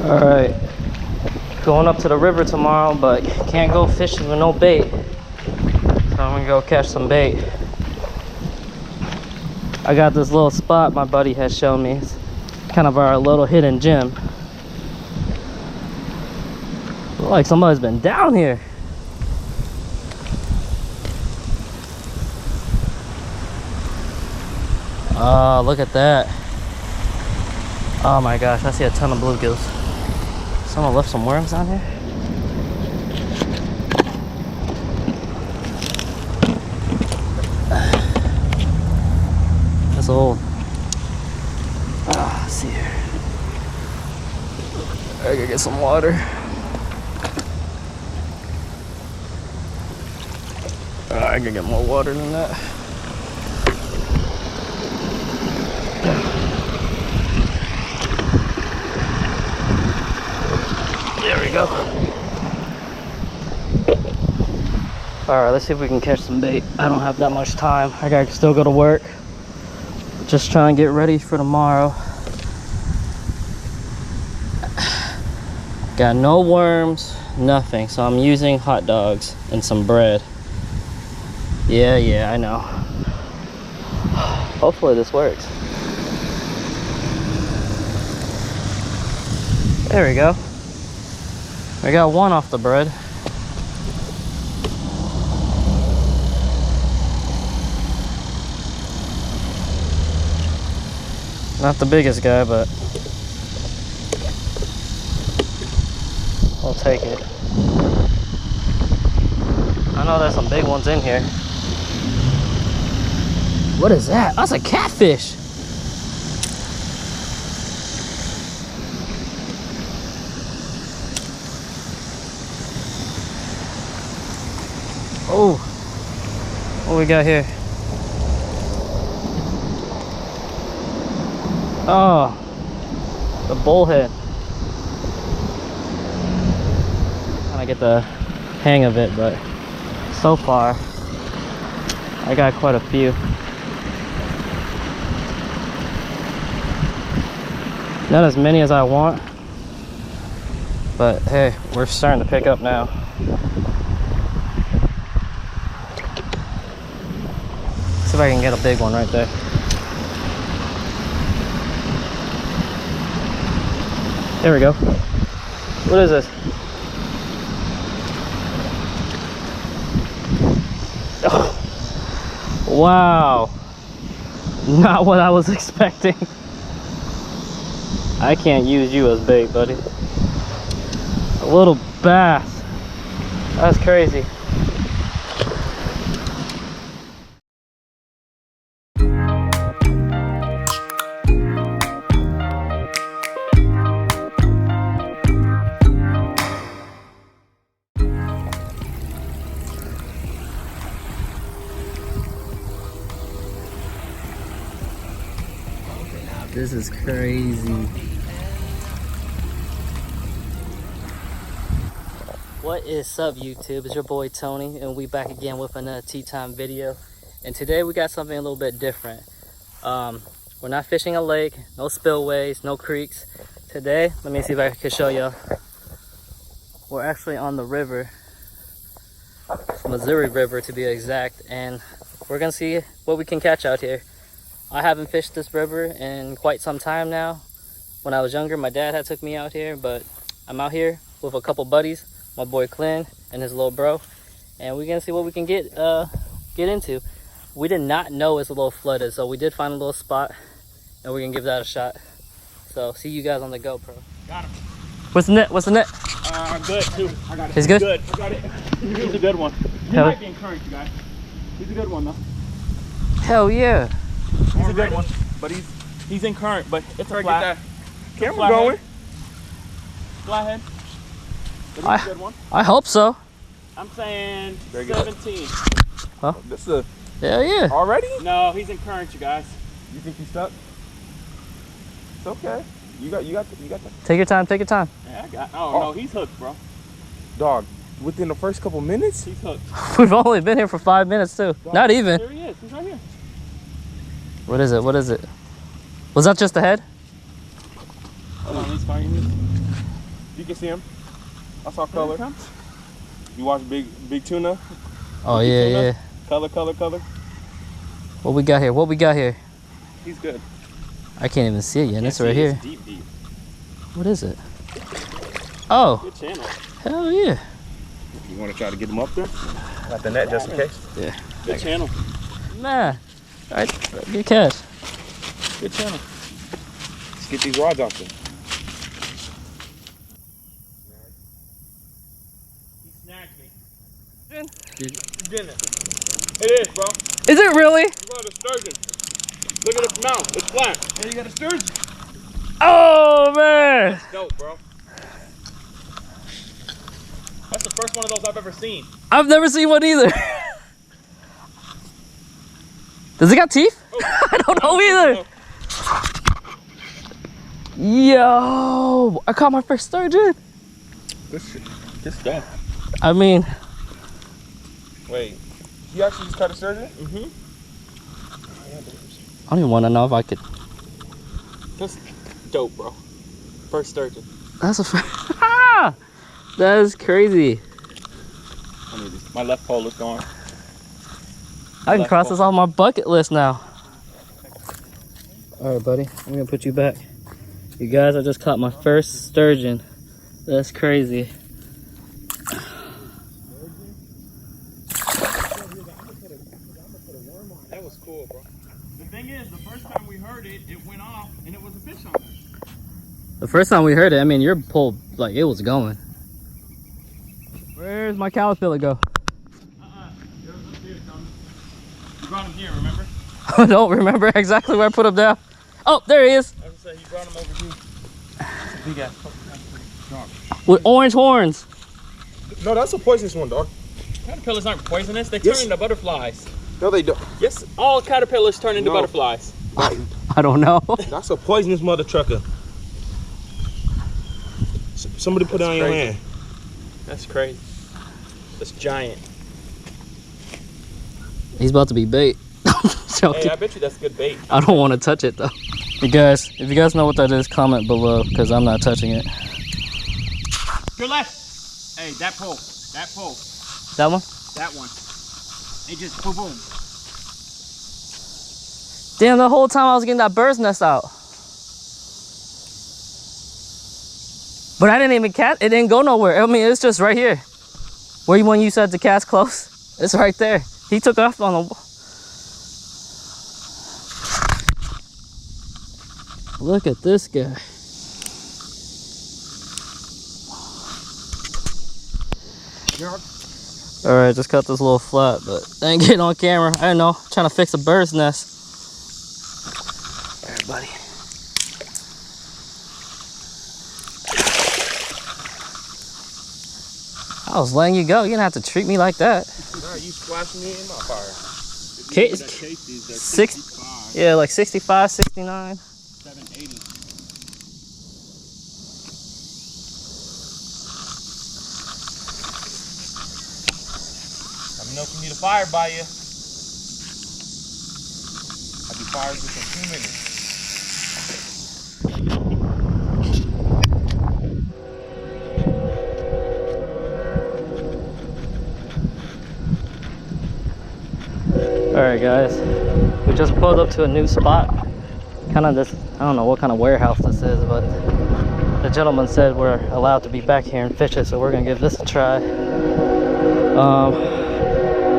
All right, going up to the river tomorrow, but can't go fishing with no bait. So I'm gonna go catch some bait. I got this little spot my buddy has shown me. It's kind of our little hidden gem. Looks like somebody's been down here. Oh, look at that. Oh my gosh, I see a ton of bluegills. Someone left some worms on here. That's old. Ah, let's see here. I gotta get some water. I gotta get more water than that. There we go. All right, let's see if we can catch some bait. I don't have that much time. I gotta still go to work. Just trying to get ready for tomorrow. Got no worms, nothing. So I'm using hot dogs and some bread. Yeah, I know. Hopefully this works. There we go. I got one off the bread. Not the biggest guy, but I'll take it. I know there's some big ones in here. What is that? That's a catfish. Oh, what we got here? Oh, the bullhead. Trying to get the hang of it, but so far I got quite a few. Not as many as I want, but hey, we're starting to pick up now. See if I can get a big one right there. There we go. What is this? Oh. Wow. Not what I was expecting. I can't use you as bait, buddy. A little bass. That's crazy. This is crazy. What is up, YouTube? It's your boy Tony, and we back again with another tea time video. And today we got something a little bit different. We're not fishing a lake, no spillways, no creeks. Today, let me see if I can show you. We're actually on the river, Missouri River to be exact, and we're gonna see what we can catch out here. I haven't fished this river in quite some time now. When I was younger, my dad had took me out here, but I'm out here with a couple buddies, my boy Clint and his little bro, and we're gonna see what we can get into. We did not know it's a little flooded, so we did find a little spot, and we're gonna give that a shot. So see you guys on the GoPro. Got him. What's the net? What's the net? Good too. I got it. He's good? Good. I got it. He's a good one. He might be encouraged, guys. He's a good one though. Hell yeah. He's a good one, but he's in current, but it's a flat. Camera going. Flathead. But he's a good one. I hope so. I'm saying 17. Huh? This is Hell yeah. already? No, he's in current, you guys. You think he's stuck? It's okay. You got the Take your time, take your time. Yeah, I got. Oh no, he's hooked, bro. dog. Within the first couple minutes? He's hooked. We've only been here for 5 minutes too. Dog. Not even. There he is. He's right here. What is it? What is it? Was that just the head? Hold on, he's fighting. you can see him. I saw color. You watch big tuna? Oh Big yeah, tuna? yeah. Color. What we got here? What we got here? He's good. I can't even see it yet. It's See, right here. Deep. What is it? Oh, Good channel. hell yeah. You want to try to get him up there? Got the net just in case. Yeah. Good channel. Nah. All right, good catch. Good channel. Let's get these rods out there. He snagged me. Did- Didn't. It is, bro. Is it really? You got a sturgeon. Look at its mouth. It's flat. Hey, you got a sturgeon? Oh man. That's dope, bro. That's the first one of those I've ever seen. I've never seen one either. Does it got teeth? Oh. I don't know either. Yo, I caught my first sturgeon. This guy. I mean, Wait, you actually just caught a sturgeon? Mm-hmm. I don't even want to know if I could. That's dope, bro. First sturgeon. That's a. That is crazy. I need this. My left pole is gone. I can cross this off my bucket list now. All right, buddy. I'm gonna put you back. You guys, I just caught my first sturgeon. That's crazy. That was cool, bro. The thing is, the first time we heard it, it went off and it was a fish on there. The first time we heard it, I mean, your pole, like, it was going. Where's my caterpillar go? It was up there, Tommy. You brought him here, remember? I don't remember exactly where I put him down. Oh, there he is. I was gonna say, you brought him over here. That's a big ass dog. With orange horns. No, that's a poisonous one, dog. Caterpillars aren't poisonous, they turn Yes. into butterflies. No, they don't. Yes, all caterpillars turn into No. butterflies. I don't know. That's a poisonous mother trucker. Somebody put it on your crazy. hand. That's crazy. That's giant. He's about to be bait. Joking. Hey, I bet you that's good bait. I don't want to touch it though. You guys, if you guys know what that is, comment below because I'm not touching it. Your left. Hey, that pole. That pole. That one? That one. It just boom boom. Damn, the whole time I was getting that bird's nest out. But I didn't even catch, it didn't go nowhere. I mean, it's just right here. When you said to cast close, it's right there. He took off on the... Look at this guy. All right, just cut this little flat, but I ain't getting on camera. I don't know, trying to fix a bird's nest. All right, buddy. I was letting you go. You didn't have to treat me like that. Nah, you splashing me in my fire. Case, 65, yeah, like 65, 69. 780. Let me know if you need a fire by you. I'll be fired within 2 minutes. All right, guys. We just pulled up to a new spot. Kind of this, I don't know what kind of warehouse this is, but the gentleman said we're allowed to be back here and fish it, so we're gonna give this a try.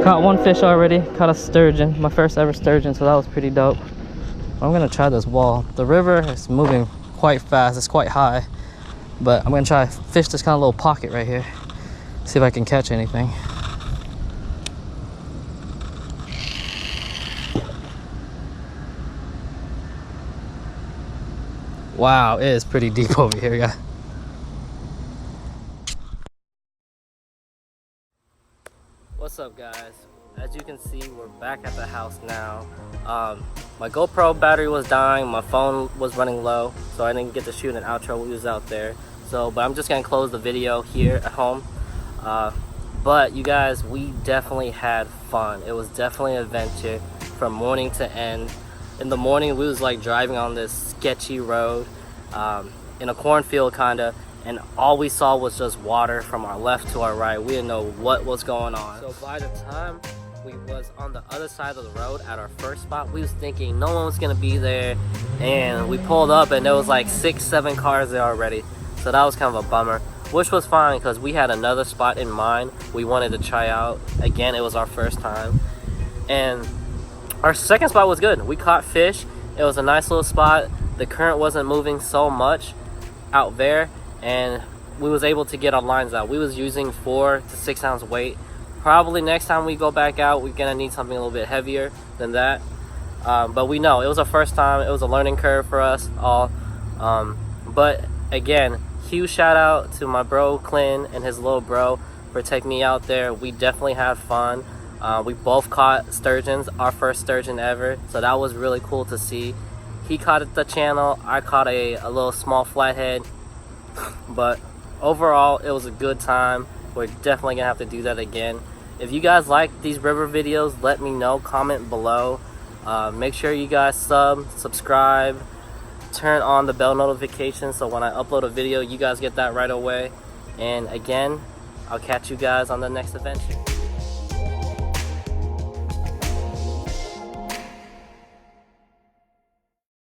Caught one fish already, caught a sturgeon, my first ever sturgeon, so that was pretty dope. I'm gonna try this wall. The river is moving quite fast, it's quite high, but I'm gonna try to fish this kind of little pocket right here, see if I can catch anything. Wow, it is pretty deep over here, guys. What's up, guys? As you can see, we're back at the house now. My GoPro battery was dying, my phone was running low, so I didn't get to shoot an outro when we was out there. But I'm just gonna close the video here at home. But you guys, we definitely had fun. It was definitely an adventure from morning to end. In the morning, we was like driving on this sketchy road in a cornfield kinda, and all we saw was just water from our left to our right. We didn't know what was going on. So by the time we was on the other side of the road at our first spot, we was thinking no one was gonna be there, and we pulled up and there was like 6-7 cars there already. So that was kind of a bummer, which was fine because we had another spot in mind we wanted to try out. Again, it was our first time, and our second spot was good. We caught fish. It was a nice little spot. The current wasn't moving so much out there, and we was able to get our lines out. We was using 4 to 6 ounce weight. Probably next time we go back out, we're gonna need something a little bit heavier than that. But we know it was our first time. It was a learning curve for us all. But again, huge shout out to my bro Clint and his little bro for taking me out there. We definitely had fun. We both caught sturgeons, our first sturgeon ever, so that was really cool to see. He caught at the channel, I caught a little small flathead, but overall it was a good time. We're definitely gonna have to do that again. If you guys like these river videos, let me know, comment below. Make sure you guys subscribe, turn on the bell notification so when I upload a video you guys get that right away. And again, I'll catch you guys on the next adventure.